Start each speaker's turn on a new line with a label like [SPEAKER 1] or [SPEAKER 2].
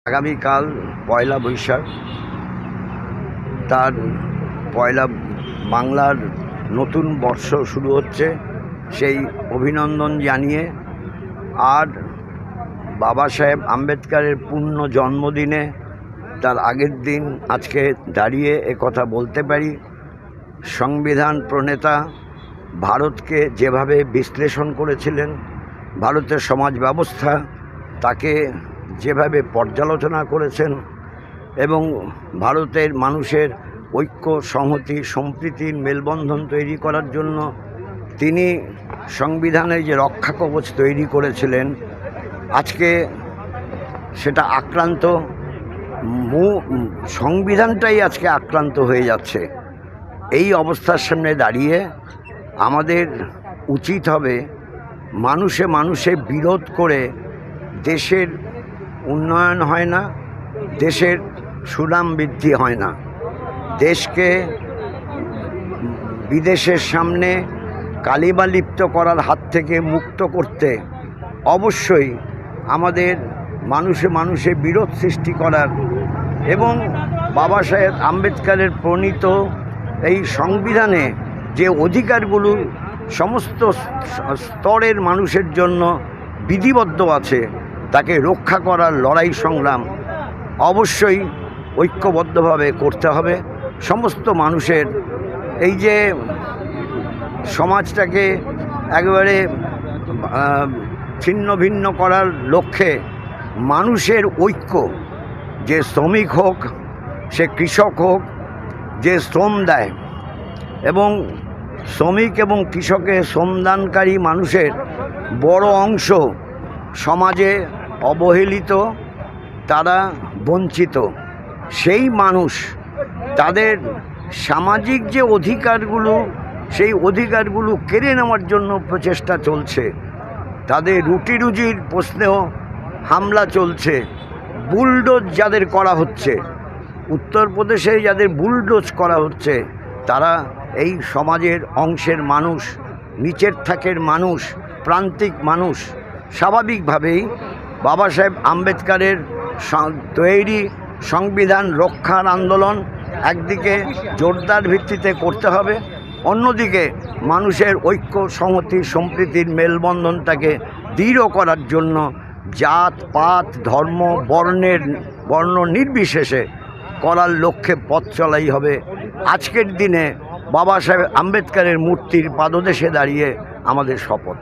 [SPEAKER 1] আগামীকাল পয়লা বৈশাখ, তার পয়লা বাংলার নতুন বর্ষ শুরু হচ্ছে। সেই অভিনন্দন জানিয়ে আর বাবা সাহেব আম্বেদকরের পূর্ণ জন্মদিনে তার আগের দিন আজকে দাঁড়িয়ে কথা বলতে পারি, সংবিধান প্রণেতা ভারতকে যেভাবে বিশ্লেষণ করেছিলেন, ভারতের সমাজ ব্যবস্থা তাকে যেভাবে পর্যালোচনা করেছেন এবং ভারতের মানুষের ঐক্য, সংহতি, সম্প্রীতির মেলবন্ধন তৈরি করার জন্য তিনি সংবিধানের যে রক্ষা কবচ তৈরি করেছিলেন, আজকে সেটা আক্রান্ত, সংবিধানটাই আজকে আক্রান্ত হয়ে যাচ্ছে। এই অবস্থার সামনে দাঁড়িয়ে আমাদের উচিত হবে মানুষে মানুষে বিরোধ করে দেশের উন্নয়ন হয় না, দেশের সুনাম বৃদ্ধি হয় না। দেশকে বিদেশের সামনে কালিমালিপ্ত করার হাত থেকে মুক্ত করতে অবশ্যই আমাদের মানুষে মানুষে বিরোধ সৃষ্টি করার এবং বাবা সাহেব আম্বেদকরের প্রণীত এই সংবিধানে যে অধিকারগুলো সমস্ত স্তরের মানুষের জন্য বিধিবদ্ধ আছে, তাকে রক্ষা করার লড়াই সংগ্রাম অবশ্যই ঐক্যবদ্ধভাবে করতে হবে। সমস্ত মানুষের এই যে সমাজটাকে একেবারে ছিন্ন ভিন্ন করার লক্ষ্যে মানুষের ঐক্য, যে শ্রমিক হোক, সে কৃষক হোক, যে শ্রম দেয় এবং শ্রমিক এবং কৃষকের শ্রমদানকারী মানুষের বড় অংশ সমাজে অবহেলিত, তারা বঞ্চিত। সেই মানুষ তাদের সামাজিক যে অধিকারগুলো, সেই অধিকারগুলো কেড়ে নেওয়ার জন্য প্রচেষ্টা চলছে। তাদের রুটি রুজির প্রশ্নেও হামলা চলছে। বুলডোজ যাদের করা হচ্ছে, উত্তরপ্রদেশে যাদের বুলডোজ করা হচ্ছে, তারা এই সমাজের অংশের মানুষ, নিচের থাকের মানুষ, প্রান্তিক মানুষ। স্বাভাবিকভাবেই বাবা সাহেব আম্বেদকরের তৈরি সংবিধান রক্ষার আন্দোলন একদিকে জোরদার ভিত্তিতে করতে হবে, অন্যদিকে মানুষের ঐক্য, সংহতি, সম্প্রীতির মেলবন্ধনটাকে দৃঢ় করার জন্য জাত পাত, ধর্ম, বর্ণ নির্বিশেষে করার লক্ষ্যে পথ চলাই হবে। আজকের দিনে বাবা সাহেব আম্বেদকরের মূর্তির পাদদেশে দাঁড়িয়ে আমাদের শপথ।